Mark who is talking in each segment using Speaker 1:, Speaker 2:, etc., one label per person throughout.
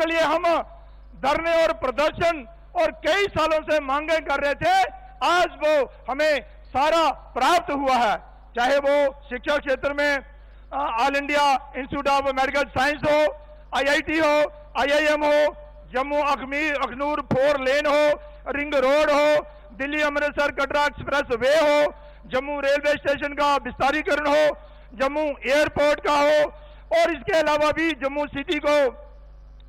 Speaker 1: जिसके लिए हम धरने और प्रदर्शन और कई सालों से मांगे कर रहे थे, आज वो हमें सारा प्राप्त हुआ है। चाहे वो शिक्षा क्षेत्र में all India institute of medical science हो, IIT हो, IIM हो, जम्मू अखनूर 4 लेन हो, रिंग रोड हो, दिल्ली अमृतसर कटरा एक्सप्रेस वे हो, जम्मू रेलवे स्टेशन का विस्तारीकरण हो, जम्मू एयरपोर्ट का हो, और इसके अलावा भी जम्मू सिटी को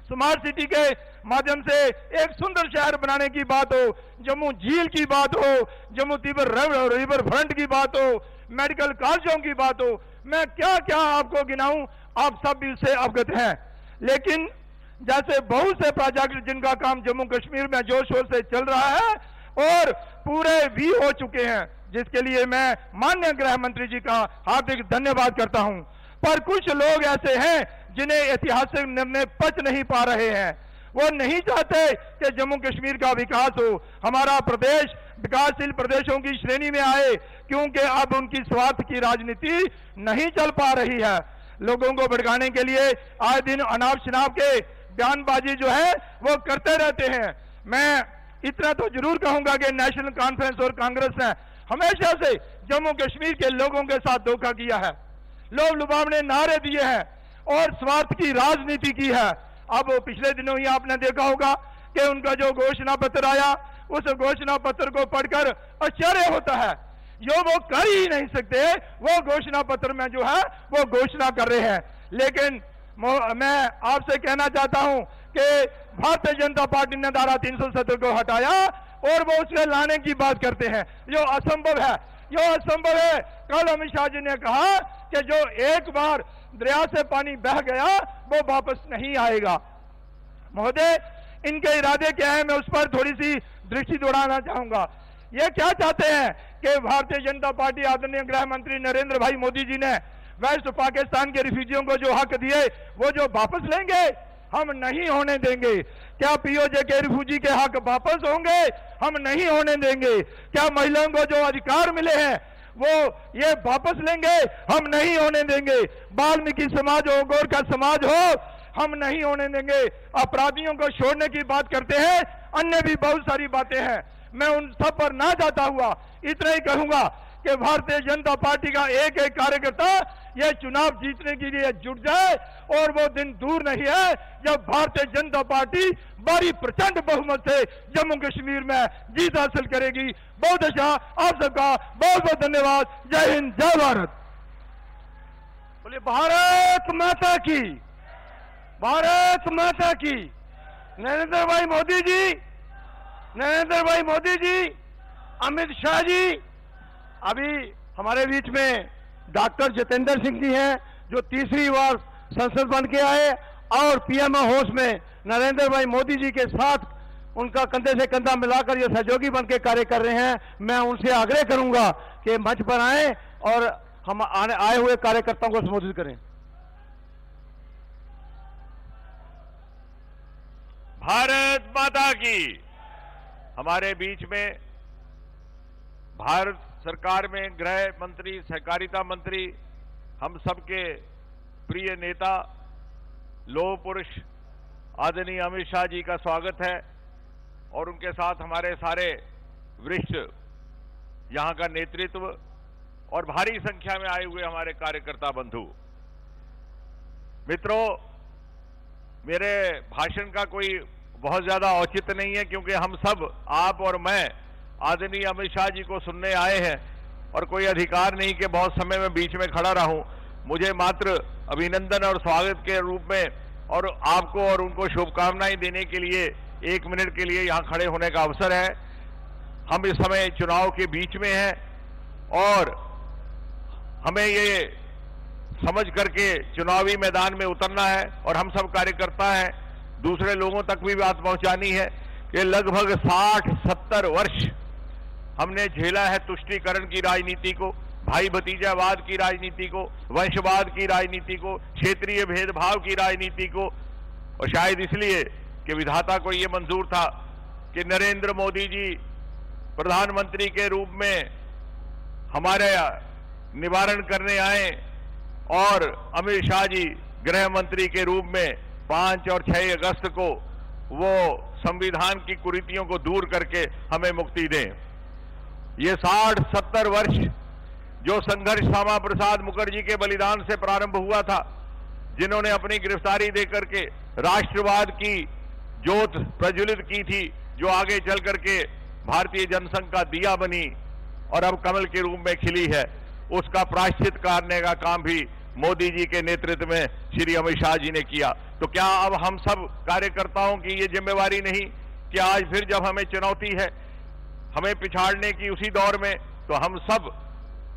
Speaker 1: स्मार्ट सिटी के माध्यम से एक सुंदर शहर बनाने की बात हो, जम्मू झील की बात हो, जम्मू रिवर फ्रंट की बात हो, मेडिकल कॉलेजों की बात हो, मैं क्या क्या आपको गिनाऊं, आप सब भी उससे अवगत हैं। लेकिन जैसे बहुत से प्रोजेक्ट जिनका काम जम्मू कश्मीर में जोर शोर से चल रहा है और पूरे भी हो चुके हैं, जिसके लिए मैं माननीय गृह मंत्री जी का हार्दिक धन्यवाद करता हूं। पर कुछ लोग ऐसे हैं जिन्हें ऐतिहासिक निर्णय पच नहीं पा रहे हैं। वो नहीं चाहते कि जम्मू कश्मीर का विकास हो, हमारा प्रदेश विकासशील प्रदेशों की श्रेणी में आए, क्योंकि अब उनकी स्वार्थ की राजनीति नहीं चल पा रही है। लोगों को भड़काने के लिए आए दिन अनाप शनाप के बयानबाजी जो है वो करते रहते हैं। मैं इतना तो जरूर कहूंगा कि नेशनल कॉन्फ्रेंस और कांग्रेस ने हमेशा से जम्मू कश्मीर के लोगों के साथ धोखा किया है, लोभ लुभावने नारे दिए हैं और स्वार्थ की राजनीति की है। अब पिछले दिनों ही आपने देखा होगा कि उनका जो घोषणा पत्र आया, उस घोषणा पत्र को पढ़कर आश्चर्य होता है। जो वो कर ही नहीं सकते वो घोषणा पत्र में जो है वो घोषणा कर रहे हैं। लेकिन मैं आपसे कहना चाहता हूं कि भारतीय जनता पार्टी ने धारा 370 को हटाया और वो उसके लाने की बात करते हैं, जो असंभव है। जो असंभव है, कल अमित शाह जी ने कहा कि जो एक बार दरिया से पानी बह गया वो वापस नहीं आएगा। महोदय, इनके इरादे क्या है, मैं उस पर थोड़ी सी दृष्टि दौड़ाना चाहूंगा। ये क्या चाहते हैं कि भारतीय जनता पार्टी आदरणीय गृह मंत्री नरेंद्र भाई मोदी जी ने वेस्ट पाकिस्तान के रिफ्यूजियों को जो हक दिए वो जो वापस लेंगे, हम नहीं होने देंगे। क्या पीओजे के रिफ्यूजी के हक वापस होंगे? हम नहीं होने देंगे। क्या महिलाओं को जो अधिकार मिले हैं वो ये वापस लेंगे? हम नहीं होने देंगे। वाल्मीकि समाज हो, गोरखा समाज हो, हम नहीं होने देंगे। अपराधियों को छोड़ने की बात करते हैं, अन्य भी बहुत सारी बातें हैं, मैं उन सब पर ना जाता हुआ इतना ही कहूंगा कि भारतीय जनता पार्टी का एक एक कार्यकर्ता यह चुनाव जीतने के लिए जुट जाए, और वो दिन दूर नहीं है जब भारतीय जनता पार्टी बड़ी प्रचंड बहुमत से जम्मू कश्मीर में जीत हासिल करेगी। बहुत अच्छा, आप सबका बहुत बहुत धन्यवाद। जय हिंद, जय भारत। बोलिए भारत माता की, भारत माता की। नरेंद्र भाई मोदी जी, नरेंद्र भाई मोदी जी, अमित शाह जी। अभी हमारे बीच में डॉक्टर जितेंद्र सिंह जी हैं जो तीसरी बार संसद बन के आए और पीएमओ हाउस में नरेंद्र भाई मोदी जी के साथ उनका कंधे से कंधा मिलाकर ये सहयोगी बन के कार्य कर रहे हैं। मैं उनसे आग्रह करूंगा कि मंच पर आए और हम आए हुए कार्यकर्ताओं को संबोधित करें।
Speaker 2: भारत माता की। हमारे बीच में भारत सरकार में गृह मंत्री, सहकारिता मंत्री, हम सबके प्रिय नेता लौह पुरुष आदरणीय अमित शाह जी का स्वागत है, और उनके साथ हमारे सारे वरिष्ठ यहां का नेतृत्व और भारी संख्या में आए हुए हमारे कार्यकर्ता बंधु मित्रों। मेरे भाषण का कोई बहुत ज्यादा औचित्य नहीं है, क्योंकि हम सब, आप और मैं, आदरणीय अमित शाह जी को सुनने आए हैं, और कोई अधिकार नहीं कि बहुत समय में बीच में खड़ा रहूं। मुझे मात्र अभिनंदन और स्वागत के रूप में और आपको और उनको शुभकामनाएं देने के लिए 1 मिनट के लिए यहां खड़े होने का अवसर है। हम इस समय चुनाव के बीच में हैं और हमें ये समझ करके चुनावी मैदान में उतरना है, और हम सब कार्यकर्ता हैं, दूसरे लोगों तक भी बात पहुंचानी है कि लगभग 60-70 वर्ष हमने झेला है तुष्टीकरण की राजनीति को, भाई भतीजावाद की राजनीति को, वंशवाद की राजनीति को, क्षेत्रीय भेदभाव की राजनीति को, और शायद इसलिए कि विधाता को यह मंजूर था कि नरेंद्र मोदी जी प्रधानमंत्री के रूप में हमारे निवारण करने आए और अमित शाह जी गृह मंत्री के रूप में 5 और 6 अगस्त को वो संविधान की कुरीतियों को दूर करके हमें मुक्ति दें। ये 60-70 वर्ष जो संघर्ष श्यामा प्रसाद मुखर्जी के बलिदान से प्रारंभ हुआ था, जिन्होंने अपनी गिरफ्तारी देकर के राष्ट्रवाद की ज्योत प्रज्वलित की थी, जो आगे चल करके भारतीय जनसंघ का दिया बनी और अब कमल के रूप में खिली है, उसका प्रायश्चित करने का काम भी मोदी जी के नेतृत्व में श्री अमित शाह जी ने किया। तो क्या अब हम सब कार्यकर्ताओं की ये जिम्मेवारी नहीं कि आज फिर जब हमें चुनौती है, हमें पिछाड़ने की उसी दौर में, तो हम सब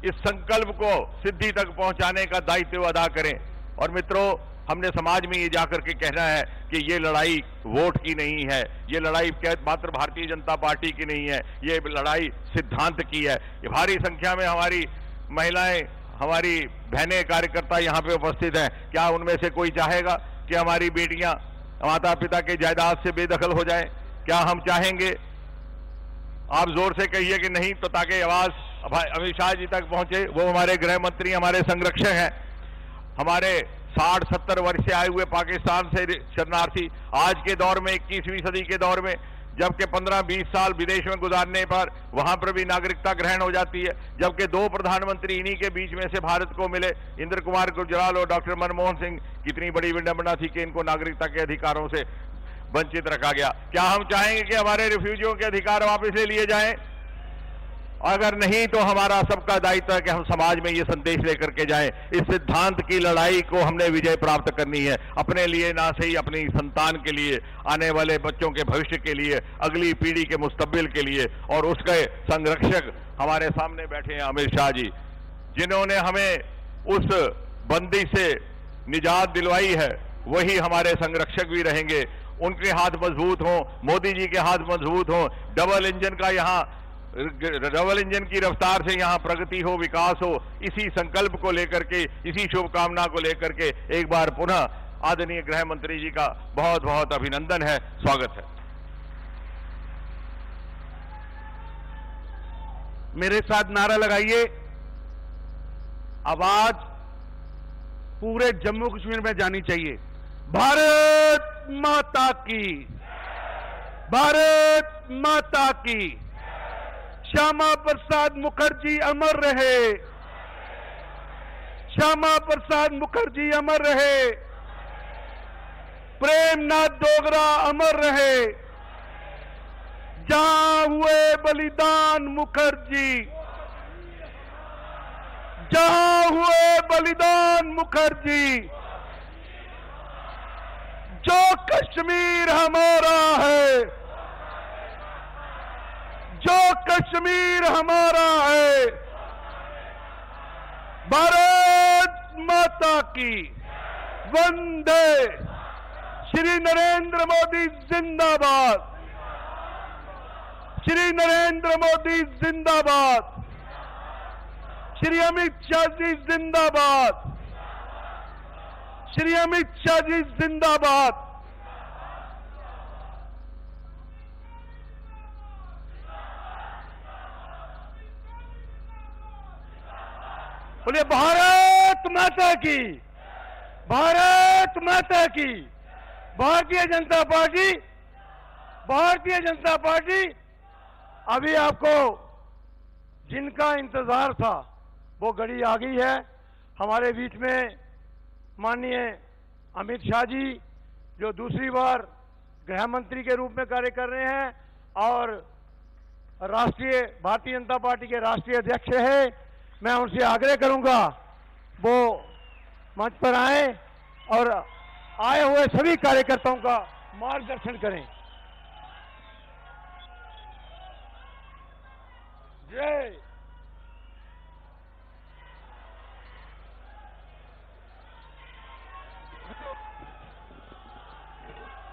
Speaker 2: इस संकल्प को सिद्धि तक पहुंचाने का दायित्व अदा करें। और मित्रों, हमने समाज में ये जाकर के कहना है कि ये लड़ाई वोट की नहीं है, ये लड़ाई मात्र भारतीय जनता पार्टी की नहीं है, ये लड़ाई सिद्धांत की है। ये भारी संख्या में हमारी महिलाएं, हमारी बहनें कार्यकर्ता यहाँ पे उपस्थित हैं। क्या उनमें से कोई चाहेगा कि हमारी बेटियां माता पिता के जायदाद से बेदखल हो जाएं? क्या हम चाहेंगे? आप जोर से कहिए कि नहीं, तो ताकि आवाज अमित शाह जी तक पहुंचे। वो हमारे गृह मंत्री, हमारे संरक्षक हैं। हमारे 60-70 वर्ष से आए हुए पाकिस्तान से शरणार्थी आज के दौर में, 21वीं सदी के दौर में, जबकि 15-20 साल विदेश में गुजारने पर वहां पर भी नागरिकता ग्रहण हो जाती है, जबकि 2 प्रधानमंत्री इन्हीं के बीच में से भारत को मिले, इंद्र कुमार गुजराल और डॉक्टर मनमोहन सिंह। कितनी बड़ी विडंबना थी कि इनको नागरिकता के अधिकारों से वंचित रखा गया। क्या हम चाहेंगे कि हमारे रिफ्यूजियों के अधिकार वापस ले लिए जाएं? अगर नहीं, तो हमारा सबका दायित्व है कि हम समाज में ये संदेश लेकर के जाएं। इस सिद्धांत की लड़ाई को हमने विजय प्राप्त करनी है, अपने लिए ना सही, अपनी संतान के लिए, आने वाले बच्चों के भविष्य के लिए, अगली पीढ़ी के मुस्तकबिल के लिए। और उसके संरक्षक हमारे सामने बैठे हैं अमित शाह जी, जिन्होंने हमें उस बंदी से निजात दिलवाई है, वही हमारे संरक्षक भी रहेंगे। उनके हाथ मजबूत हों, मोदी जी के हाथ मजबूत हों, डबल इंजन की रफ्तार से यहाँ प्रगति हो, विकास हो। इसी संकल्प को लेकर के, इसी शुभकामना को लेकर के एक बार पुनः आदरणीय गृह मंत्री जी का बहुत बहुत अभिनंदन है, स्वागत है।
Speaker 3: मेरे साथ नारा लगाइए। आवाज पूरे जम्मू कश्मीर में जानी चाहिए। भारत माता की, भारत माता की। श्यामा प्रसाद मुखर्जी अमर रहे, श्यामा प्रसाद मुखर्जी अमर रहे, प्रेमनाथ डोगरा अमर रहे। जहां हुए बलिदान मुखर्जी, जहां हुए बलिदान मुखर्जी। जो कश्मीर हमारा है, जो कश्मीर हमारा है। भारत माता की वंदे। श्री नरेंद्र मोदी जिंदाबाद, श्री नरेंद्र मोदी जिंदाबाद, श्री अमित शाह जी जिंदाबाद, श्री अमित शाह जी जिंदाबाद। बोलिए भारत माता की, भारत माता की। Bharatiya Janata party, Bharatiya Janata party. अभी आपको जिनका इंतजार था वो घड़ी आ गई है। हमारे बीच में माननीय अमित शाह जी, जो दूसरी बार गृह मंत्री के रूप में कार्य कर रहे हैं और राष्ट्रीय भारतीय जनता पार्टी के राष्ट्रीय अध्यक्ष है। मैं उनसे आग्रह करूंगा वो मंच पर आए और आए हुए सभी कार्यकर्ताओं का मार्गदर्शन करें। जय।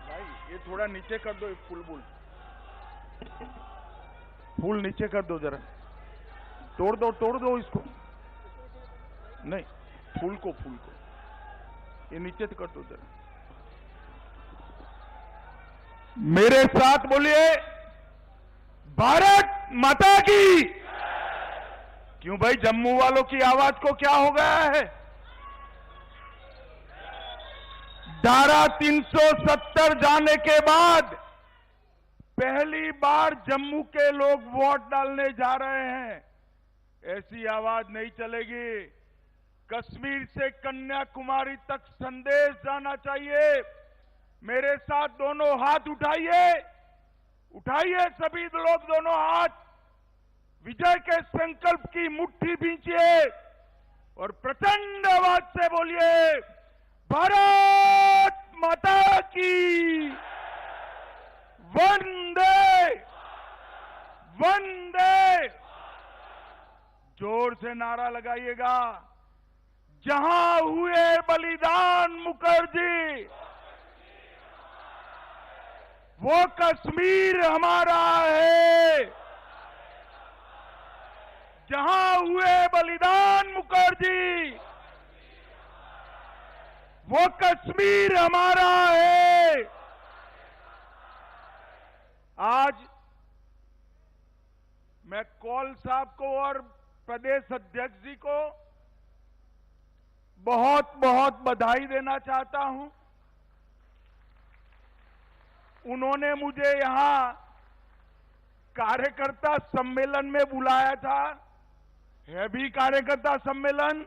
Speaker 3: भाई ये थोड़ा नीचे कर दो, फूल नीचे कर दो जरा। तोड़ दो इसको। नहीं, फूल को ये नीचे कर दो जरा। मेरे साथ बोलिए भारत माता की। क्यों भाई, जम्मू वालों की आवाज को क्या हो गया है?
Speaker 1: धारा 370 जाने के बाद पहली बार जम्मू के लोग वोट डालने जा रहे हैं। ऐसी आवाज नहीं चलेगी। कश्मीर से कन्याकुमारी तक संदेश जाना चाहिए। मेरे साथ दोनों हाथ उठाइए, उठाइए सभी लोग दोनों हाथ, विजय के संकल्प की मुट्ठी भींचिए और प्रचंड आवाज से बोलिए, भारत माता की वंदे वंदे। जोर से नारा लगाइएगा। जहां हुए बलिदान मुखर्जी, वो कश्मीर हमारा है। जहां हुए बलिदान मुखर्जी, वो कश्मीर हमारा है। आज मैं कौल साहब को और प्रदेश अध्यक्ष जी को बहुत बहुत बधाई देना चाहता हूं। उन्होंने मुझे यहां कार्यकर्ता सम्मेलन में बुलाया था, है भी कार्यकर्ता सम्मेलन,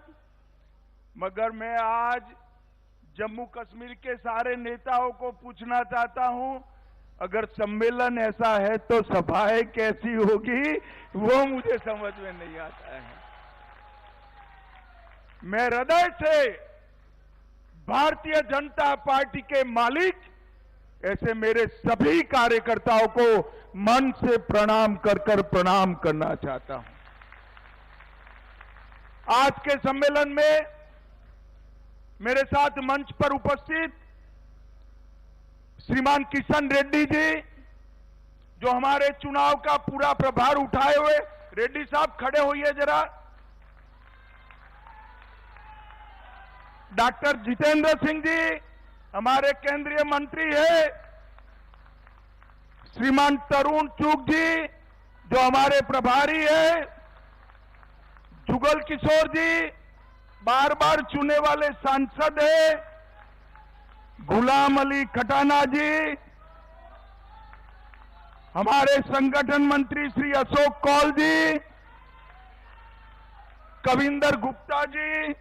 Speaker 1: मगर मैं आज जम्मू कश्मीर के सारे नेताओं को पूछना चाहता हूं, अगर सम्मेलन ऐसा है तो सभाएं कैसी होगी, वो मुझे समझ में नहीं आता है। मैं हृदय से भारतीय जनता पार्टी के मालिक ऐसे मेरे सभी कार्यकर्ताओं को मन से प्रणाम कर प्रणाम करना चाहता हूं। आज के सम्मेलन में मेरे साथ मंच पर उपस्थित श्रीमान किशन रेड्डी जी, जो हमारे चुनाव का पूरा प्रभार उठाए हुए, रेड्डी साहब खड़े होइए जरा। डॉक्टर जितेंद्र सिंह जी हमारे केंद्रीय मंत्री है। श्रीमान तरुण चूग जी जो हमारे प्रभारी है। जुगल किशोर जी बार बार चुने वाले सांसद है। गुलाम अली खटाना जी, हमारे संगठन मंत्री श्री अशोक कौल जी, कविंदर गुप्ता जी,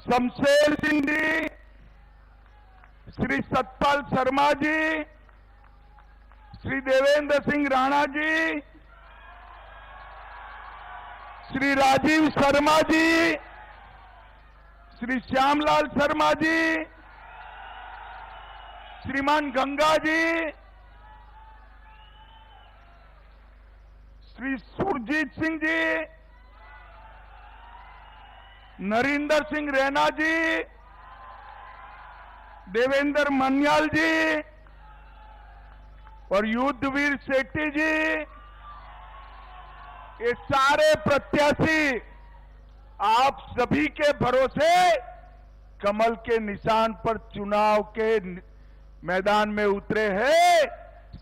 Speaker 1: शमशेर सिंह जी, श्री सतपाल शर्मा जी, श्री देवेंद्र सिंह राणा जी, श्री राजीव शर्मा जी, श्री श्यामलाल शर्मा जी, श्रीमान गंगा जी, श्री सुरजीत सिंह जी, नरिंदर सिंह रैना जी, देवेंद्र मन्याल जी और युद्धवीर शेट्टी जी, ये सारे प्रत्याशी आप सभी के भरोसे कमल के निशान पर चुनाव के मैदान में उतरे हैं।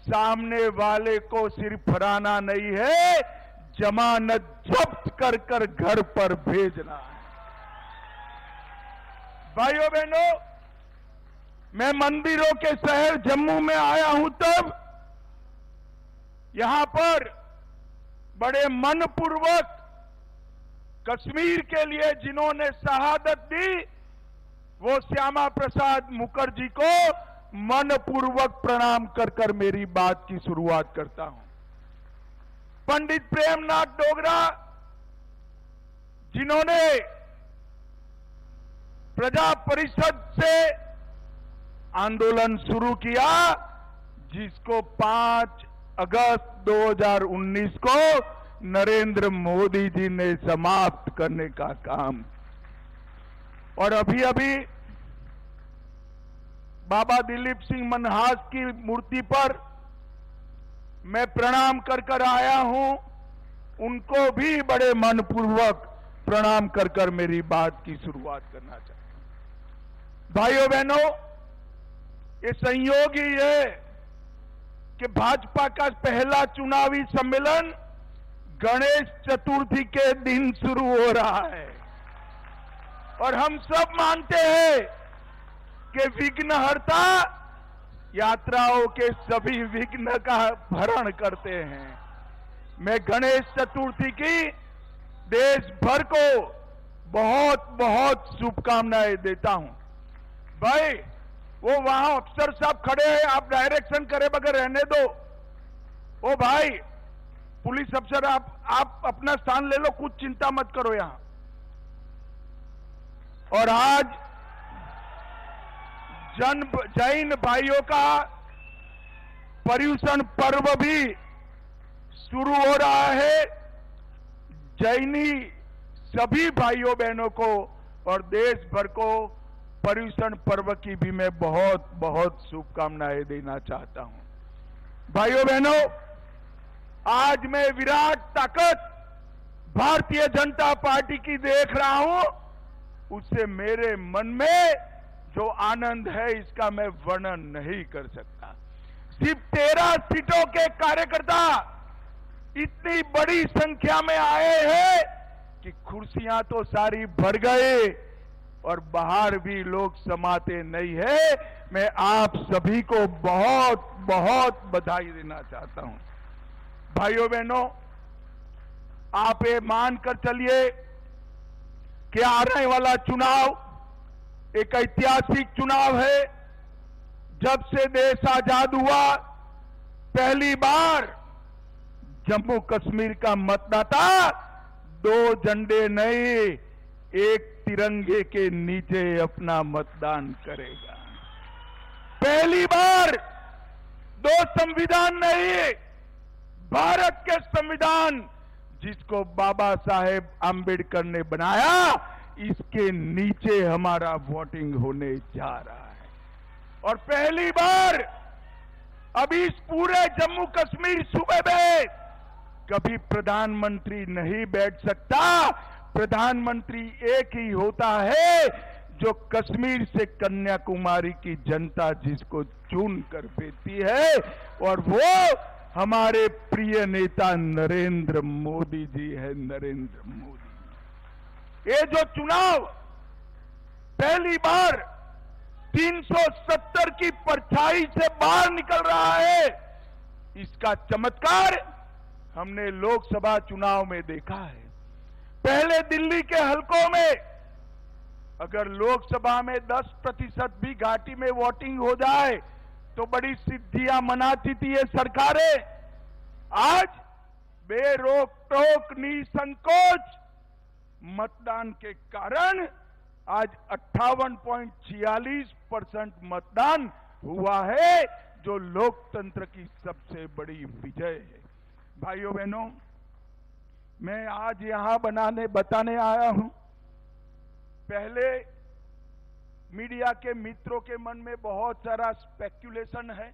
Speaker 1: सामने वाले को सिर्फ हराना नहीं है, जमानत जब्त कर घर पर भेजना है। भाइयों बहनों, मैं मंदिरों के शहर जम्मू में आया हूं, तब यहां पर बड़े मनपूर्वक कश्मीर के लिए जिन्होंने शहादत दी, वो श्यामा प्रसाद मुखर्जी को मनपूर्वक प्रणाम कर मेरी बात की शुरुआत करता हूं। पंडित प्रेमनाथ डोगरा जिन्होंने प्रजा परिषद से आंदोलन शुरू किया, जिसको 5 अगस्त 2019 को नरेंद्र मोदी जी ने समाप्त करने का काम। और अभी अभी बाबा दिलीप सिंह मनहास की मूर्ति पर मैं प्रणाम कर आया हूं, उनको भी बड़े मनपूर्वक प्रणाम कर मेरी बात की शुरुआत करना चाहता हूं। भाइयों बहनों, ये संयोग ही है कि भाजपा का पहला चुनावी सम्मेलन गणेश चतुर्थी के दिन शुरू हो रहा है और हम सब मानते हैं के विघ्नहर्ता यात्राओं के सभी विघ्न का भरण करते हैं। मैं गणेश चतुर्थी की देश भर को बहुत बहुत शुभकामनाएं देता हूं। भाई वो वहां अफसर साहब खड़े हैं, आप डायरेक्शन करे बगैर रहने दो। ओ भाई पुलिस अफसर, आप अपना स्थान ले लो, कुछ चिंता मत करो यहां। और आज जैन भाइयों का पर्युषण पर्व भी शुरू हो रहा है। जैनी सभी भाइयों बहनों को और देश भर को पर्युषण पर्व की भी मैं बहुत बहुत शुभकामनाएं देना चाहता हूं। भाइयों बहनों, आज मैं विराट ताकत भारतीय जनता पार्टी की देख रहा हूं, उससे मेरे मन में जो आनंद है इसका मैं वर्णन नहीं कर सकता। सिर्फ 13 सीटों के कार्यकर्ता इतनी बड़ी संख्या में आए हैं कि कुर्सियां तो सारी भर गए और बाहर भी लोग समाते नहीं है। मैं आप सभी को बहुत बहुत बधाई देना चाहता हूं। भाइयों बहनों, आप ये मानकर चलिए कि आने वाला चुनाव एक ऐतिहासिक चुनाव है। जब से देश आजाद हुआ, पहली बार जम्मू कश्मीर का मतदाता 2 झंडे नहीं, एक तिरंगे के नीचे अपना मतदान करेगा। पहली बार 2 संविधान नहीं, भारत के संविधान जिसको बाबा साहेब आम्बेडकर ने बनाया, इसके नीचे हमारा वोटिंग होने जा रहा है। और पहली बार अभी इस पूरे जम्मू कश्मीर सूबे में कभी प्रधानमंत्री नहीं बैठ सकता। प्रधानमंत्री एक ही होता है जो कश्मीर से कन्याकुमारी की जनता जिसको चुन कर भेजती है, और वो हमारे प्रिय नेता नरेंद्र मोदी जी है। नरेंद्र मोदी, ये जो चुनाव पहली बार 370 की परछाई से बाहर निकल रहा है, इसका चमत्कार हमने लोकसभा चुनाव में देखा है। पहले दिल्ली के हलकों में अगर लोकसभा में 10% भी घाटी में वोटिंग हो जाए तो बड़ी सिद्धियां मनाती थी ये सरकारें। आज बेरोक टोक निसंकोच मतदान के कारण आज 58.46% मतदान हुआ है, जो लोकतंत्र की सबसे बड़ी विजय है। भाइयों बहनों, मैं आज यहां बताने आया हूं। पहले मीडिया के मित्रों के मन में बहुत सारा स्पेक्युलेशन है।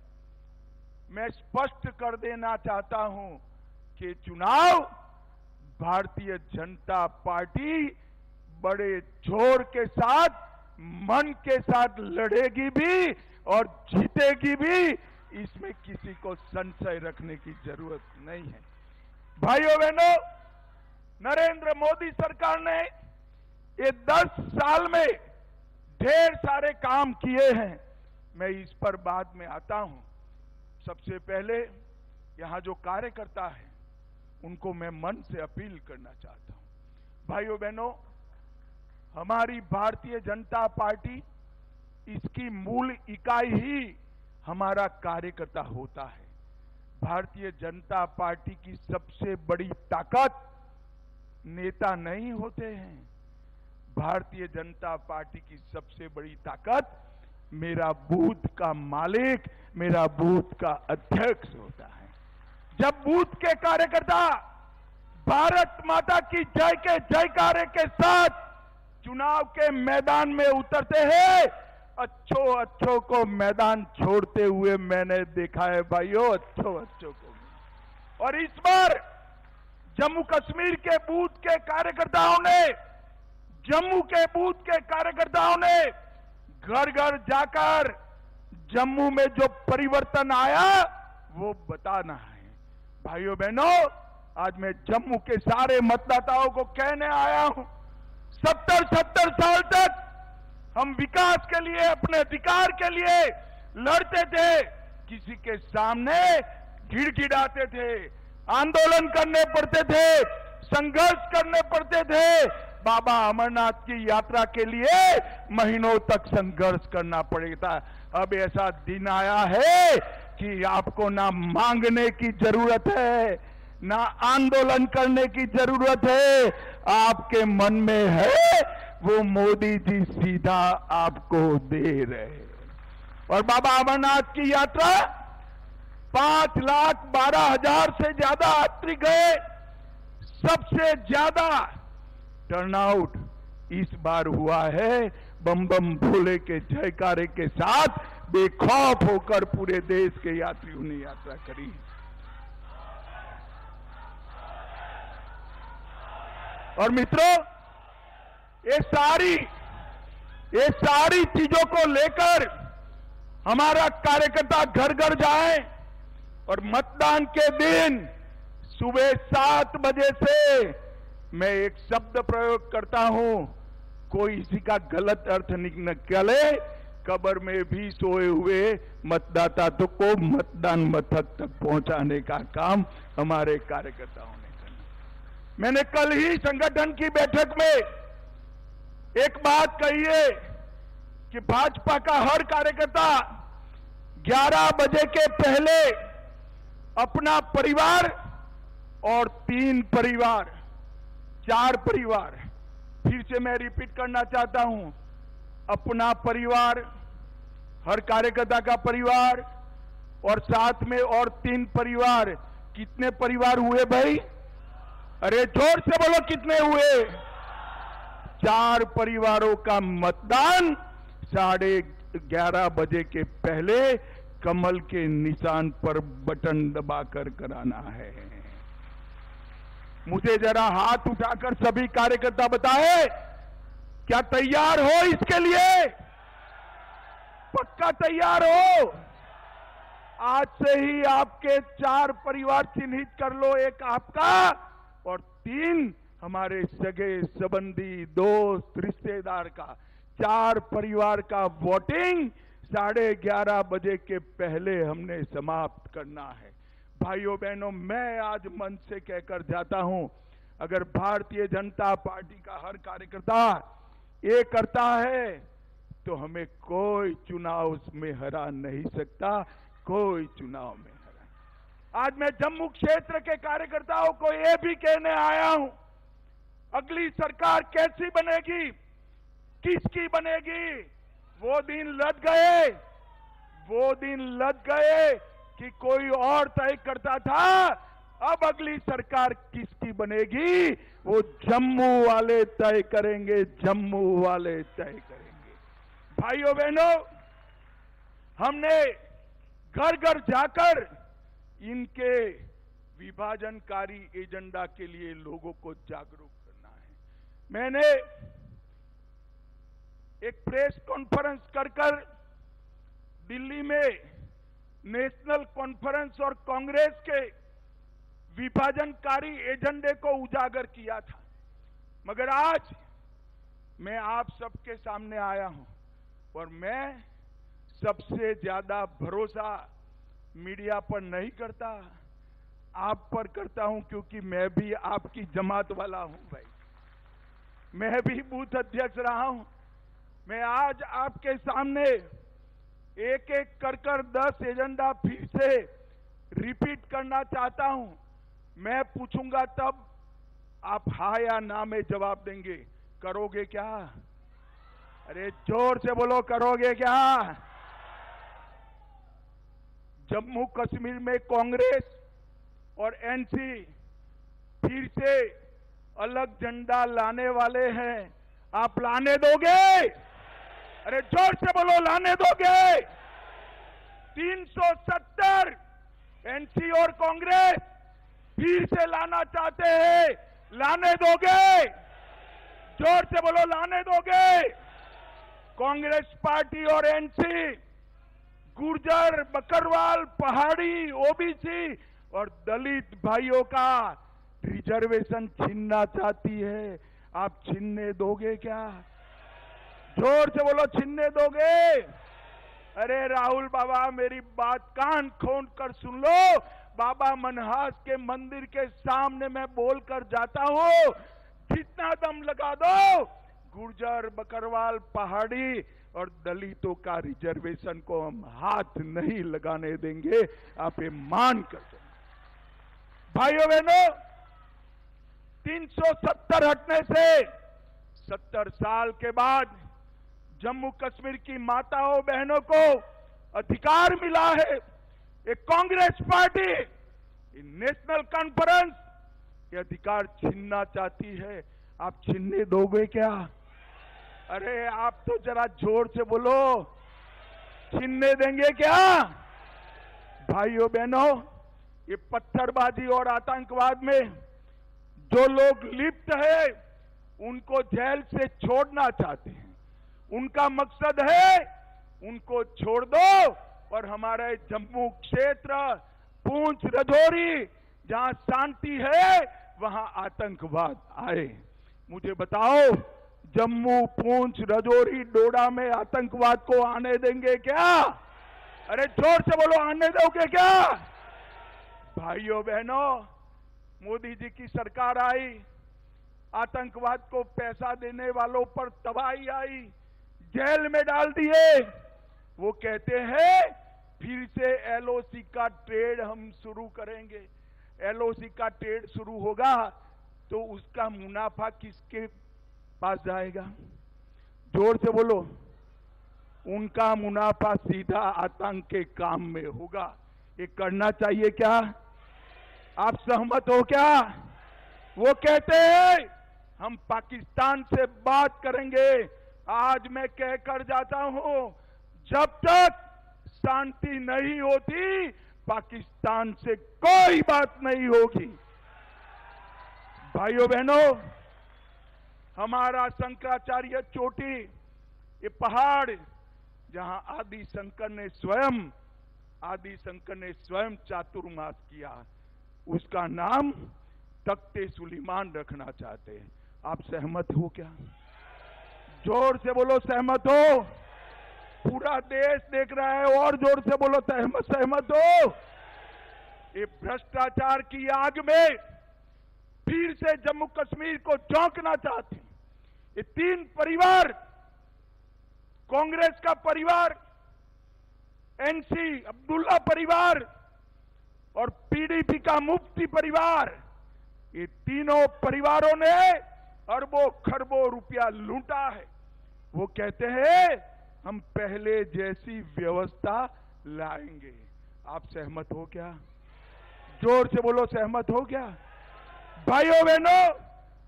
Speaker 1: मैं स्पष्ट कर देना चाहता हूं कि चुनाव भारतीय जनता पार्टी बड़े जोर के साथ, मन के साथ लड़ेगी भी और जीतेगी भी, इसमें किसी को संशय रखने की जरूरत नहीं है। भाइयों बहनों, नरेंद्र मोदी सरकार ने ये 10 साल में ढेर सारे काम किए हैं। मैं इस पर बाद में आता हूं। सबसे पहले यहां जो कार्यकर्ता है उनको मैं मन से अपील करना चाहता हूं। भाइयों बहनों, हमारी भारतीय जनता पार्टी, इसकी मूल इकाई ही हमारा कार्यकर्ता होता है। भारतीय जनता पार्टी की सबसे बड़ी ताकत नेता नहीं होते हैं। भारतीय जनता पार्टी की सबसे बड़ी ताकत मेरा बूथ का मालिक, मेरा बूथ का अध्यक्ष होता है। जब बूथ के कार्यकर्ता भारत माता की जय के जयकारे के साथ चुनाव के मैदान में उतरते हैं, अच्छों को मैदान छोड़ते हुए मैंने देखा है भाइयों, अच्छों को। और इस बार जम्मू कश्मीर के बूथ के कार्यकर्ताओं ने, जम्मू के बूथ के कार्यकर्ताओं ने घर घर जाकर जम्मू में जो परिवर्तन आया वो बताना है। भाइयों बहनों, आज मैं जम्मू के सारे मतदाताओं को कहने आया हूं, 70 साल तक हम विकास के लिए, अपने अधिकार के लिए लड़ते थे, किसी के सामने गिड़गिड़ाते थे, आंदोलन करने पड़ते थे, संघर्ष करने पड़ते थे। बाबा अमरनाथ की यात्रा के लिए महीनों तक संघर्ष करना पड़ेगा। अब ऐसा दिन आया है कि आपको ना मांगने की जरूरत है, ना आंदोलन करने की जरूरत है। आपके मन में है, वो मोदी जी सीधा आपको दे रहे हैं। और बाबा अमरनाथ की यात्रा 5,12,000 से ज्यादा यात्री गए। सबसे ज्यादा टर्नआउट इस बार हुआ है। बम बम भोले के जयकारे के साथ बेखौफ होकर पूरे देश के यात्रियों ने यात्रा करी। और मित्रों, ये सारी चीजों को लेकर हमारा कार्यकर्ता घर घर जाए और मतदान के दिन सुबह 7 बजे से मैं एक शब्द प्रयोग करता हूं, कोई इसी का गलत अर्थ निकले, कब्र में भी सोए हुए मतदाता तो को मतदान मथक तक पहुंचाने का काम हमारे कार्यकर्ताओं ने करना। मैंने कल ही संगठन की बैठक में एक बात कही है कि भाजपा का हर कार्यकर्ता 11 बजे के पहले अपना परिवार और 3 परिवार, 4 परिवार, फिर से मैं रिपीट करना चाहता हूं, अपना परिवार, हर कार्यकर्ता का परिवार और साथ में और 3 परिवार। कितने परिवार हुए भाई? अरे जोर से बोलो, कितने हुए? 4 परिवारों का मतदान 11:30 बजे के पहले कमल के निशान पर बटन दबाकर कराना है। मुझे जरा हाथ उठाकर सभी कार्यकर्ता बताएं, क्या तैयार हो इसके लिए? पक्का तैयार हो? आज से ही आपके 4 परिवार चिन्हित कर लो, एक आपका और 3 हमारे सगे संबंधी, दोस्त, रिश्तेदार का। 4 परिवार का वोटिंग 11:30 बजे के पहले हमने समाप्त करना है। भाइयों बहनों, मैं आज मंच से कहकर जाता हूं, अगर भारतीय जनता पार्टी का हर कार्यकर्ता ये करता है तो हमें कोई चुनाव में हरा नहीं सकता, कोई चुनाव में हरा। आज मैं जम्मू क्षेत्र के कार्यकर्ताओं को ये भी कहने आया हूं, अगली सरकार कैसी बनेगी, किसकी बनेगी, वो दिन लग गए, वो दिन लग गए कि कोई और तय करता था। अब अगली सरकार किसकी बनेगी वो जम्मू वाले तय करेंगे, जम्मू वाले तय करेंगे। भाइयों बहनों, हमने घर घर जाकर इनके विभाजनकारी एजेंडा के लिए लोगों को जागरूक करना है। मैंने एक प्रेस कॉन्फ्रेंस कर दिल्ली में नेशनल कॉन्फ्रेंस और कांग्रेस के विभाजनकारी एजेंडे को उजागर किया था, मगर आज मैं आप सबके सामने आया हूं और मैं सबसे ज्यादा भरोसा मीडिया पर नहीं करता, आप पर करता हूं, क्योंकि मैं भी आपकी जमात वाला हूं भाई। मैं भी बूथ अध्यक्ष रहा हूं। मैं आज आपके सामने एक एक कर 10 एजेंडा फिर से रिपीट करना चाहता हूं। मैं पूछूंगा तब आप हाँ या ना में जवाब देंगे। करोगे क्या? अरे जोर से बोलो, करोगे क्या? जम्मू कश्मीर में कांग्रेस और एनसी फिर से अलग झंडा लाने वाले हैं, आप लाने दोगे? अरे जोर से बोलो, लाने दोगे? 370 एनसी और कांग्रेस फिर से लाना चाहते हैं, लाने दोगे? जोर से बोलो, लाने दोगे? कांग्रेस पार्टी और एनसी गुर्जर, बकरवाल, पहाड़ी, ओबीसी और दलित भाइयों का रिजर्वेशन छीनना चाहती है, आप छीनने दोगे क्या? जोर से बोलो, छीनने दोगे? अरे राहुल बाबा, मेरी बात कान खोल कर सुन लो। बाबा मनहास के मंदिर के सामने मैं बोलकर जाता हूं, जितना दम लगा दो, गुर्जर, बकरवाल, पहाड़ी और दलितों का रिजर्वेशन को हम हाथ नहीं लगाने देंगे। आप ये मान कर चलो। भाइयों बहनों, 370 हटने से 70 साल के बाद जम्मू कश्मीर की माताओं बहनों को अधिकार मिला है। ये कांग्रेस पार्टी, ये नेशनल कॉन्फ्रेंस ये अधिकार छीनना चाहती है। आप छीनने दोगे क्या? अरे आप तो जरा जोर से बोलो, छीनने देंगे क्या? भाइयों बहनों, ये पत्थरबाजी और आतंकवाद में जो लोग लिप्त है उनको जेल से छोड़ना चाहते हैं। उनका मकसद है उनको छोड़ दो और हमारे जम्मू क्षेत्र, पूंछ, राजौरी, जहां शांति है वहां आतंकवाद आए। मुझे बताओ, जम्मू, पूंछ, राजौरी, डोडा में आतंकवाद को आने देंगे क्या? अरे जोर से बोलो, आने दोगे क्या? भाइयों बहनों, मोदी जी की सरकार आई, आतंकवाद को पैसा देने वालों पर तबाही आई, जेल में डाल दिए। वो कहते हैं फिर से एलओसी का ट्रेड हम शुरू करेंगे। एलओसी का ट्रेड शुरू होगा तो उसका मुनाफा किसके पास जाएगा? जोर से बोलो। उनका मुनाफा सीधा आतंक के काम में होगा। ये करना चाहिए क्या? आप सहमत हो क्या? वो कहते हैं हम पाकिस्तान से बात करेंगे। आज मैं कहकर जाता हूं, जब तक शांति नहीं होती पाकिस्तान से कोई बात नहीं होगी। भाइयों बहनों, हमारा शंकराचार्य चोटी, ये पहाड़ जहां आदि शंकर ने स्वयं चातुर्मास किया, उसका नाम तख्ते सुलेमान रखना चाहते हैं। आप सहमत हो क्या? जोर से बोलो, सहमत हो? पूरा देश देख रहा है, और जोर से बोलो, सहमत हो? ये भ्रष्टाचार की आग में फिर से जम्मू कश्मीर को झोंकना चाहते हैं। ये तीन परिवार, कांग्रेस का परिवार, एनसी अब्दुल्ला परिवार और पीडीपी का मुफ्ती परिवार, ये तीनों परिवारों ने अरबों खरबों रुपया लूटा है। वो कहते हैं हम पहले जैसी व्यवस्था लाएंगे। आप सहमत हो क्या? जोर से बोलो, सहमत हो क्या? भाइयों बहनों,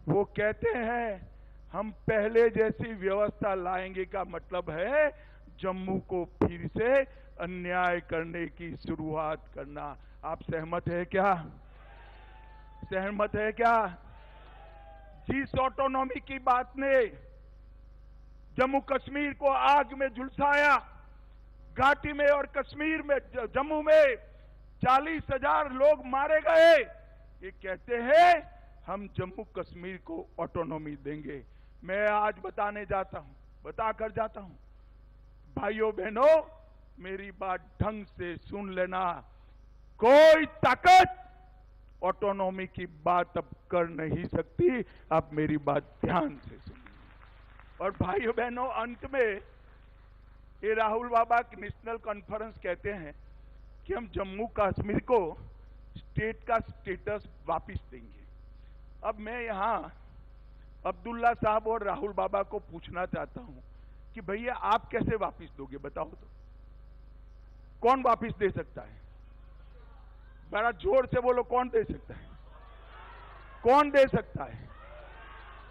Speaker 1: वो कहते हैं हम पहले जैसी व्यवस्था लाएंगे का मतलब है जम्मू को फिर से अन्याय करने की शुरुआत करना। आप सहमत है क्या? सहमत है क्या? जिस ऑटोनॉमी की बात ने जम्मू कश्मीर को आग में झुलसाया, घाटी में और कश्मीर में, जम्मू में 40,000 लोग मारे गए, ये कहते हैं हम जम्मू कश्मीर को ऑटोनॉमी देंगे। मैं आज बताकर जाता हूं। भाइयों बहनों, मेरी बात ढंग से सुन लेना। कोई ताकत ऑटोनॉमी की बात अब कर नहीं सकती। आप मेरी बात ध्यान से सुनिए। और भाइयों बहनों, अंत में ये राहुल बाबा नेशनल कॉन्फ्रेंस कहते हैं कि हम जम्मू कश्मीर को स्टेट का स्टेटस वापस देंगे। अब मैं यहां अब्दुल्ला साहब और राहुल बाबा को पूछना चाहता हूं कि भैया आप कैसे वापस दोगे? बताओ तो, कौन वापस दे सकता है? बड़ा जोर से बोलो, कौन दे सकता है? कौन दे सकता है?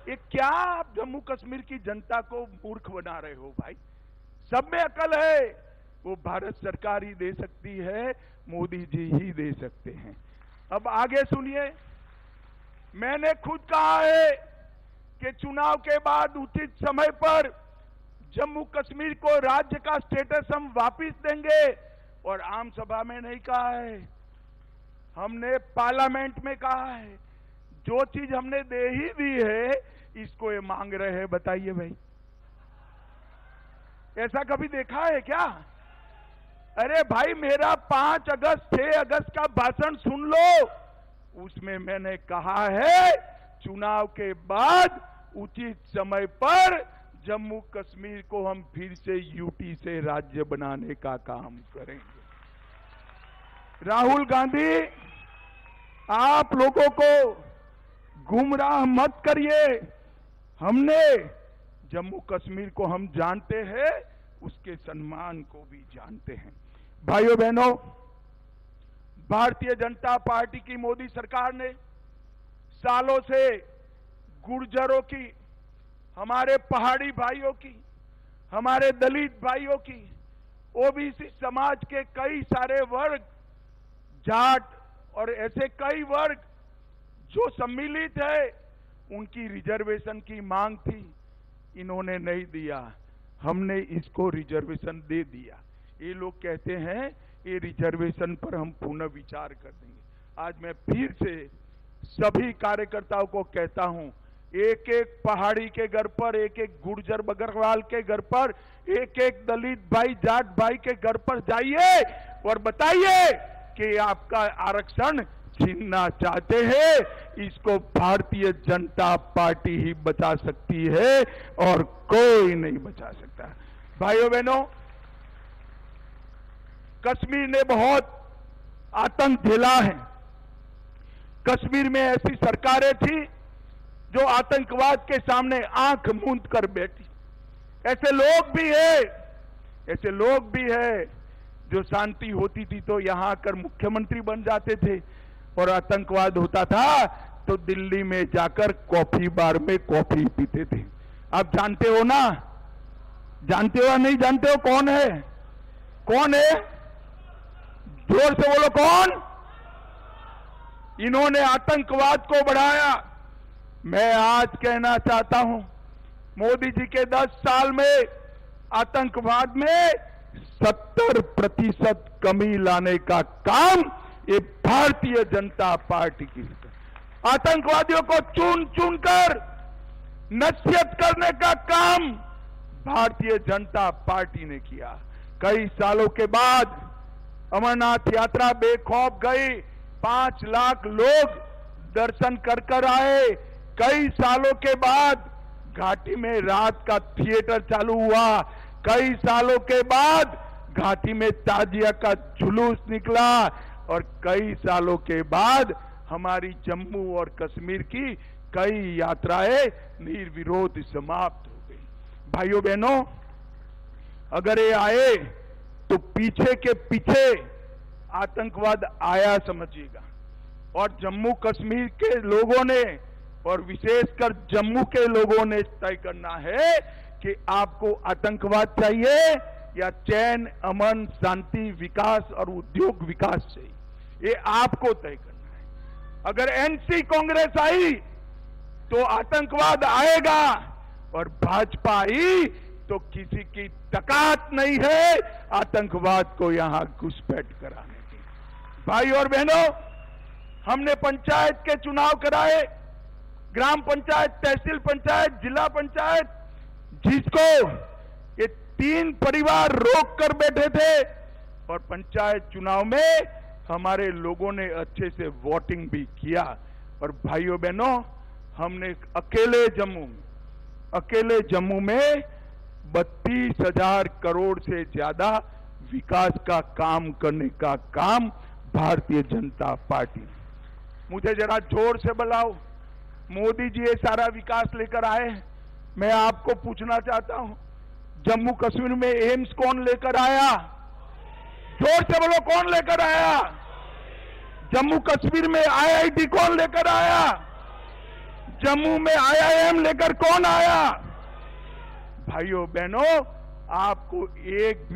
Speaker 1: ये क्या आप जम्मू कश्मीर की जनता को मूर्ख बना रहे हो? भाई, सब में अकल है। वो भारत सरकार ही दे सकती है, मोदी जी ही दे सकते हैं। अब आगे सुनिए। मैंने खुद कहा है कि चुनाव के बाद उचित समय पर जम्मू कश्मीर को राज्य का स्टेटस हम वापस देंगे। और आम सभा में नहीं कहा है, हमने पार्लियामेंट में कहा है। जो चीज हमने दे ही दी है, इसको ये मांग रहे हैं। बताइए भाई, ऐसा कभी देखा है क्या? अरे भाई, मेरा 5 अगस्त 6 अगस्त का भाषण सुन लो। उसमें मैंने कहा है चुनाव के बाद उचित समय पर जम्मू कश्मीर को हम फिर से यूटी से राज्य बनाने का काम करेंगे। राहुल गांधी, आप लोगों को गुमराह मत करिए। हमने जम्मू कश्मीर को हम जानते हैं, उसके सम्मान को भी जानते हैं। भाइयों बहनों, भारतीय जनता पार्टी की मोदी सरकार ने सालों से गुर्जरों की, हमारे पहाड़ी भाइयों की, हमारे दलित भाइयों की, ओबीसी समाज के कई सारे वर्ग, जाट और ऐसे कई वर्ग जो सम्मिलित है, उनकी रिजर्वेशन की मांग थी, इन्होंने नहीं दिया। हमने इसको रिजर्वेशन दे दिया। ये लोग कहते हैं ये रिजर्वेशन पर हम पुनः विचार कर देंगे। आज मैं फिर से सभी कार्यकर्ताओं को कहता हूं, एक एक पहाड़ी के घर पर, एक एक गुर्जर बकरवाल के घर पर, एक एक दलित भाई, जाट भाई के घर पर जाइए और बताइए कि आपका आरक्षण छीनना चाहते हैं। इसको भारतीय जनता पार्टी ही बचा सकती है और कोई नहीं बचा सकता। भाइयों बहनों, कश्मीर ने बहुत आतंक झेला है। कश्मीर में ऐसी सरकारें थी जो आतंकवाद के सामने आंख मूंद कर बैठी। ऐसे लोग भी है जो शांति होती थी तो यहां आकर मुख्यमंत्री बन जाते थे, और आतंकवाद होता था तो दिल्ली में जाकर कॉफी बार में कॉफी पीते थे। आप जानते हो ना? जानते हो या नहीं जानते हो? कौन है? कौन है? जोर से बोलो, कौन? इन्होंने आतंकवाद को बढ़ाया। मैं आज कहना चाहता हूं, मोदी जी के 10 साल में आतंकवाद में 70% कमी लाने का काम ये भारतीय जनता पार्टी की है। आतंकवादियों को चुन चुन कर नसीहत करने का काम भारतीय जनता पार्टी ने किया। कई सालों के बाद अमरनाथ यात्रा बेखौफ गई, 5 लाख लोग दर्शन कर कर आए। कई सालों के बाद घाटी में रात का थिएटर चालू हुआ। कई सालों के बाद घाटी में ताजिया का जुलूस निकला, और कई सालों के बाद हमारी जम्मू और कश्मीर की कई यात्राएं निर्विरोध समाप्त हो गई। भाइयों बहनों, अगर ये आए तो पीछे के पीछे आतंकवाद आया समझिएगा। और जम्मू कश्मीर के लोगों ने, और विशेषकर जम्मू के लोगों ने तय करना है कि आपको आतंकवाद चाहिए या चैन, अमन, शांति, विकास और उद्योग विकास चाहिए। ये आपको तय करना है। अगर एनसी कांग्रेस आई तो आतंकवाद आएगा, और भाजपा आई तो किसी की ताकत नहीं है आतंकवाद को यहां घुसपैठ कराने की। भाई और बहनों, हमने पंचायत के चुनाव कराए, ग्राम पंचायत, तहसील पंचायत, जिला पंचायत, जिसको ये 3 परिवार रोक कर बैठे थे, और पंचायत चुनाव में हमारे लोगों ने अच्छे से वोटिंग भी किया। और भाइयों बहनों, हमने अकेले जम्मू में 32,000 करोड़ से ज्यादा विकास का काम करने का काम भारतीय जनता पार्टी ने। मुझे जरा जोर से बुलाओ। मोदी जी ये सारा विकास लेकर आए। मैं आपको पूछना चाहता हूं, जम्मू कश्मीर में एम्स कौन लेकर आया? जोर से बोलो, कौन लेकर आया? जम्मू कश्मीर में आईआईटी कौन लेकर आया? जम्मू में आईआईएम लेकर कौन आया? भाइयों बहनों, आपको एक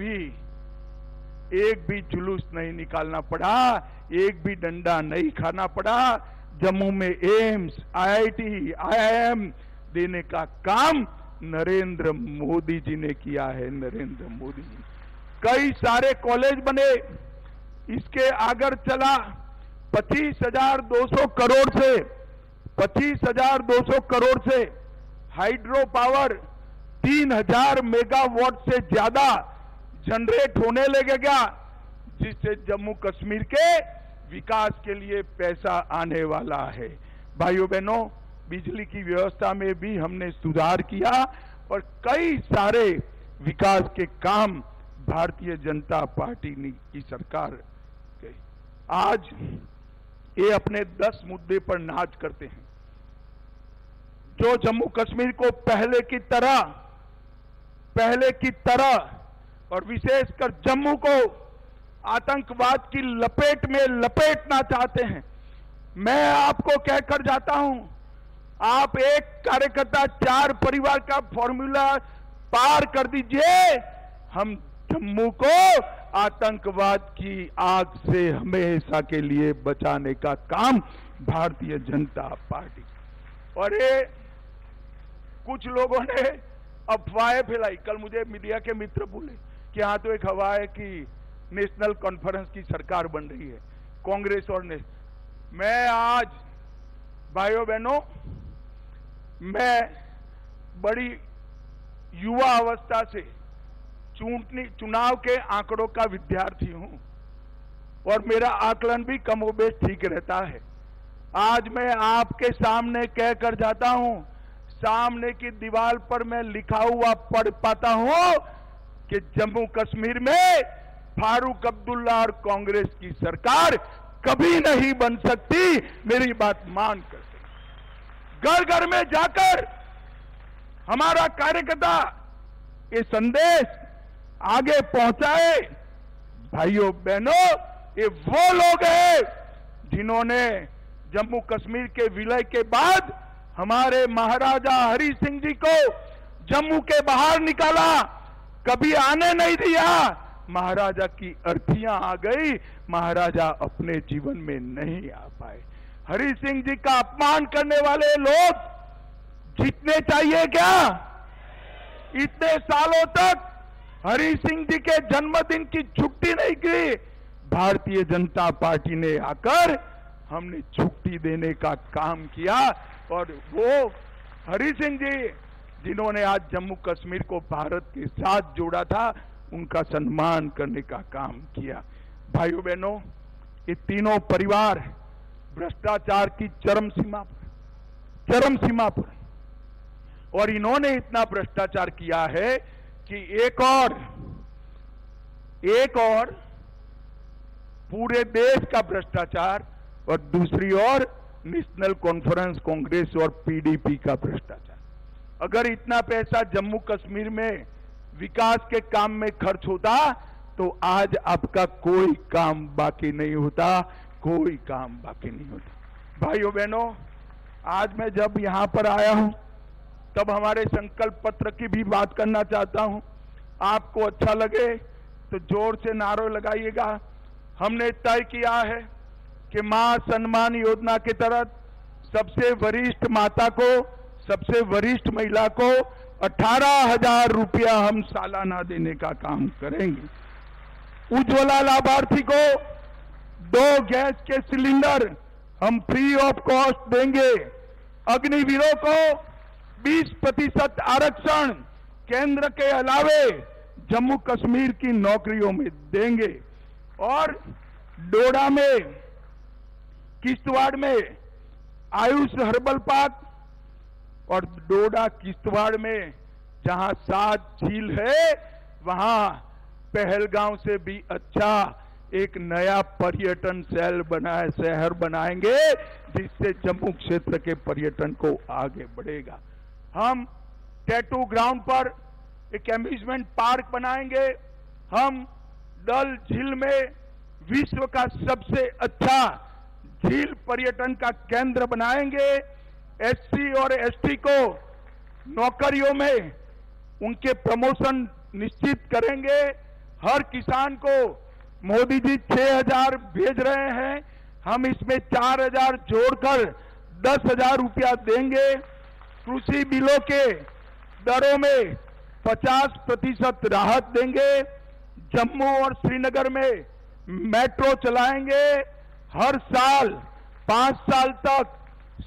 Speaker 1: भी जुलूस नहीं निकालना पड़ा, एक भी डंडा नहीं खाना पड़ा। जम्मू में एम्स, आईआईटी, आईआईएम देने का काम नरेंद्र मोदी जी ने किया है। नरेंद्र मोदी जी, कई सारे कॉलेज बने। इसके आगे चला 25,200 करोड़ से 25,200 करोड़ से हाइड्रो पावर 3000 मेगावाट से ज्यादा जनरेट होने लगेगा, जिससे जम्मू कश्मीर के विकास के लिए पैसा आने वाला है। भाइयों बहनों, बिजली की व्यवस्था में भी हमने सुधार किया और कई सारे विकास के काम भारतीय जनता पार्टी की सरकार की। आज ये अपने 10 मुद्दे पर नाच करते हैं, जो जम्मू कश्मीर को पहले की तरह और विशेषकर जम्मू को आतंकवाद की लपेट में लपेटना चाहते हैं। मैं आपको कहकर जाता हूं, आप एक कार्यकर्ता 4 परिवार का फॉर्मूला पार कर दीजिए, हम जम्मू को आतंकवाद की आग से हमेशा के लिए बचाने का काम भारतीय जनता पार्टी। और ये कुछ लोगों ने अफवाहें फैलाई। कल मुझे मीडिया के मित्र बोले कि हाँ, तो एक हवा है कि नेशनल कॉन्फ्रेंस की सरकार बन रही है, कांग्रेस और मैं आज भाइयों बहनों, मैं बड़ी युवा अवस्था से चुनाव के आंकड़ों का विद्यार्थी हूं और मेरा आकलन भी कमोबेश ठीक रहता है। आज मैं आपके सामने कहकर जाता हूं, सामने की दीवार पर मैं लिखा हुआ पढ़ पाता हूं कि जम्मू कश्मीर में फारूक अब्दुल्ला और कांग्रेस की सरकार कभी नहीं बन सकती। मेरी बात मान कर घर घर में जाकर हमारा कार्यकर्ता ये संदेश आगे पहुंचाए। भाइयों बहनों, ये वो लोग हैं जिन्होंने जम्मू कश्मीर के विलय के बाद हमारे महाराजा हरि सिंह जी को जम्मू के बाहर निकाला, कभी आने नहीं दिया। महाराजा की अर्थियां आ गई, महाराजा अपने जीवन में नहीं आ पाए। हरि सिंह जी का अपमान करने वाले लोग जीतने चाहिए क्या? इतने सालों तक हरि सिंह जी के जन्मदिन की छुट्टी नहीं की। भारतीय जनता पार्टी ने आकर हमने छुट्टी देने का काम किया और वो हरि सिंह जी जिन्होंने आज जम्मू कश्मीर को भारत के साथ जोड़ा था, उनका सम्मान करने का काम किया। भाइयों बहनों, ये तीनों परिवार भ्रष्टाचार की चरम सीमा पर और इन्होंने इतना भ्रष्टाचार किया है कि एक और पूरे देश का भ्रष्टाचार और दूसरी ओर नेशनल कॉन्फ्रेंस कांग्रेस और पीडीपी का भ्रष्टाचार। अगर इतना पैसा जम्मू कश्मीर में विकास के काम में खर्च होता तो आज आपका कोई काम बाकी नहीं होता, कोई काम बाकी नहीं होता। भाइयों बहनों, आज मैं जब यहां पर आया हूं तब हमारे संकल्प पत्र की भी बात करना चाहता हूं। आपको अच्छा लगे तो जोर से नारे लगाइएगा। हमने तय किया है कि मां सम्मान योजना के तहत सबसे वरिष्ठ माता को, सबसे वरिष्ठ महिला को 18,000 रुपया हम सालाना देने का काम करेंगे। उज्ज्वला लाभार्थी को 2 गैस के सिलेंडर हम फ्री ऑफ कॉस्ट देंगे। अग्निवीरों को 20% आरक्षण केंद्र के अलावे जम्मू कश्मीर की नौकरियों में देंगे और डोडा में, किश्तवाड़ में आयुष हर्बल पार्क और डोडा किश्तवाड़ में जहां 7 झील है, वहां पहलगांव से भी अच्छा एक नया पर्यटन शहर बनाएंगे, जिससे जम्मू क्षेत्र के पर्यटन को आगे बढ़ेगा। हम टैटू ग्राउंड पर एक एम्यूजमेंट पार्क बनाएंगे। हम डल झील में विश्व का सबसे अच्छा झील पर्यटन का केंद्र बनाएंगे। एससी और एसटी को नौकरियों में उनके प्रमोशन निश्चित करेंगे। हर किसान को मोदी जी 6,000 भेज रहे हैं, हम इसमें 4,000 जोड़कर 10,000 रुपया देंगे। कृषि बिलों के दरों में 50% राहत देंगे। जम्मू और श्रीनगर में मेट्रो चलाएंगे। हर साल 5 साल तक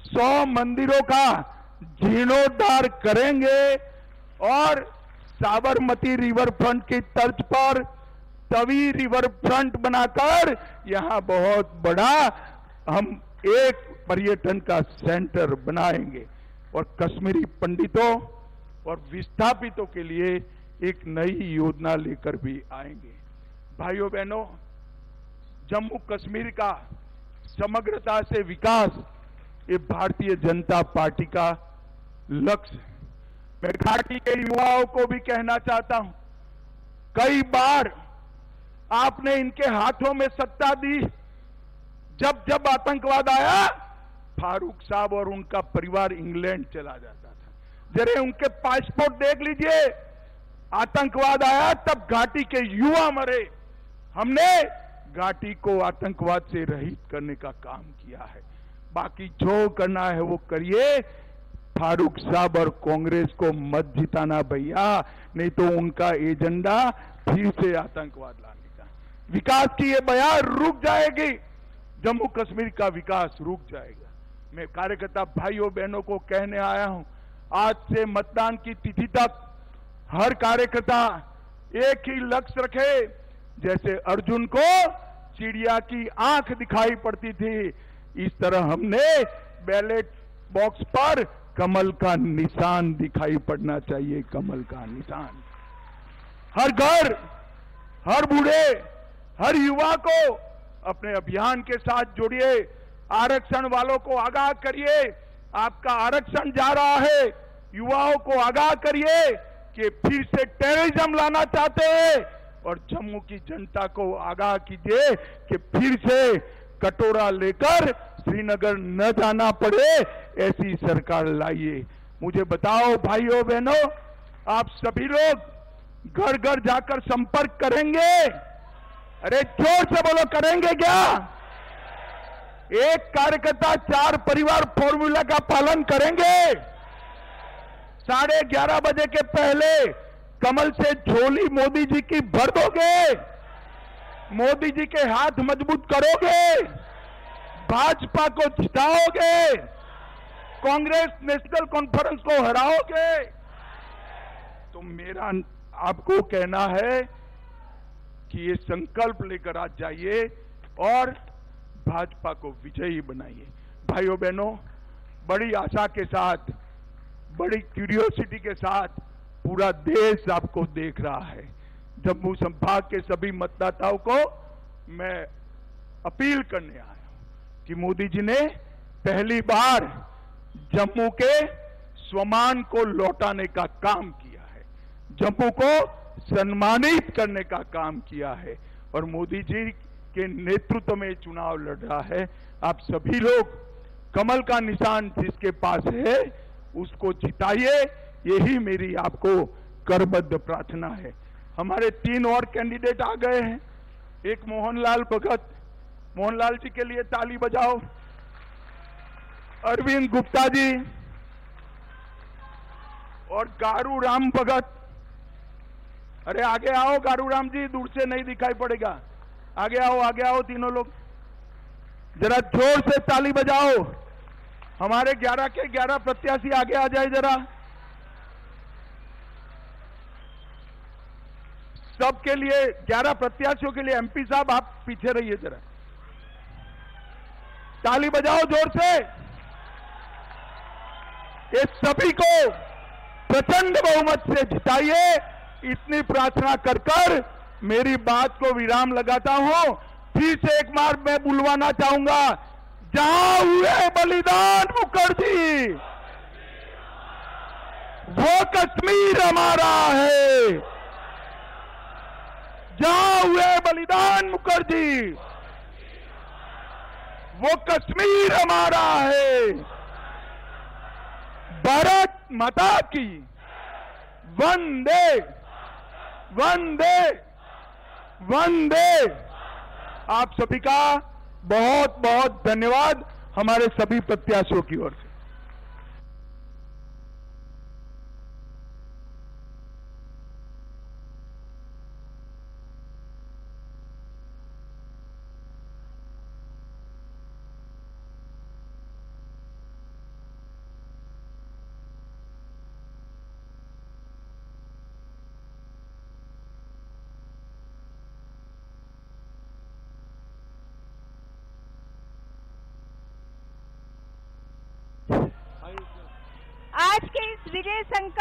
Speaker 1: 100 मंदिरों का जीर्णोद्धार करेंगे। और साबरमती रिवर फ्रंट की तर्ज पर तवी रिवर फ्रंट बनाकर यहां बहुत बड़ा हम एक पर्यटन का सेंटर बनाएंगे और कश्मीरी पंडितों और विस्थापितों के लिए एक नई योजना लेकर भी आएंगे। भाइयों बहनों, जम्मू कश्मीर का समग्रता से विकास ये भारतीय जनता पार्टी का लक्ष्य है। मैं घाटी के युवाओं को भी कहना चाहता हूं, कई बार आपने इनके हाथों में सत्ता दी, जब जब आतंकवाद आया फारूक साहब और उनका परिवार इंग्लैंड चला जाता था। जरा उनके पासपोर्ट देख लीजिए, आतंकवाद आया तब घाटी के युवा मरे। हमने घाटी को आतंकवाद से रहित करने का काम किया है। बाकी जो करना है वो करिए, फारूक साहब और कांग्रेस को मत जिताना भैया, नहीं तो उनका एजेंडा फिर से आतंकवाद लाने का। विकास की ये बयार रुक जाएगी, जम्मू कश्मीर का विकास रुक जाएगा। मैं कार्यकर्ता भाइयों बहनों को कहने आया हूं, आज से मतदान की तिथि तक हर कार्यकर्ता एक ही लक्ष्य रखे। जैसे अर्जुन को चिड़िया की आंख दिखाई पड़ती थी, इस तरह हमने बैलेट बॉक्स पर कमल का निशान दिखाई पड़ना चाहिए। कमल का निशान हर घर, हर बूढ़े, हर युवा को अपने अभियान के साथ जोड़िए। आरक्षण वालों को आगाह करिए, आपका आरक्षण जा रहा है। युवाओं को आगाह करिए कि फिर से टेररिज्म लाना चाहते हैं, और जम्मू की जनता को आगाह कीजिए कि फिर से कटोरा लेकर श्रीनगर न जाना पड़े, ऐसी सरकार लाइए। मुझे बताओ भाइयों बहनों, आप सभी लोग घर घर जाकर संपर्क करेंगे? अरे जोर से बोलो, करेंगे क्या? एक कार्यकर्ता 4 परिवार फॉर्मूला का पालन करेंगे? 11:30 बजे के पहले कमल से झोली मोदी जी की भर दोगे? मोदी जी के हाथ मजबूत करोगे? भाजपा को जिताओगे? कांग्रेस नेशनल कॉन्फ्रेंस को हराओगे? तो मेरा आपको कहना है कि ये संकल्प लेकर आज जाइए और भाजपा को विजयी बनाइए। भाइयों बहनों, बड़ी आशा के साथ, बड़ी क्यूरियोसिटी के साथ पूरा देश आपको देख रहा है। जम्मू संभाग के सभी मतदाताओं को मैं अपील करने आया हूं कि मोदी जी ने पहली बार जम्मू के स्वमान को लौटाने का काम किया है, जम्मू को सम्मानित करने का काम किया है, और मोदी जी के नेतृत्व में चुनाव लड़ रहा है। आप सभी लोग कमल का निशान जिसके पास है उसको जिताइए, यही मेरी आपको करबद्ध प्रार्थना है। हमारे 3 और कैंडिडेट आ गए हैं। एक मोहनलाल भगत, मोहनलाल जी के लिए ताली बजाओ। अरविंद गुप्ता जी और गारू राम भगत। अरे आगे आओ गारू राम जी, दूर से नहीं दिखाई पड़ेगा। आगे आओ तीनों लोग, जरा जोर से ताली बजाओ। हमारे 11 के 11 प्रत्याशी आगे आ जाए जरा। सबके लिए 11 प्रत्याशियों के लिए एमपी साहब आप पीछे रहिए जरा। ताली बजाओ जोर से। ये सभी को प्रचंड बहुमत से जिताइए, इतनी प्रार्थना कर कर मेरी बात को विराम लगाता हूं। फिर से एक बार मैं बुलवाना चाहूंगा, जहां हुए बलिदान मुखर्जी, वो कश्मीर हमारा है। जहां हुए बलिदान मुखर्जी, वो कश्मीर हमारा है। भारत माता की वंदे वंदे वंदे। आप सभी का बहुत बहुत धन्यवाद हमारे सभी प्रत्याशियों की ओर से।
Speaker 4: इस विजय संकल्प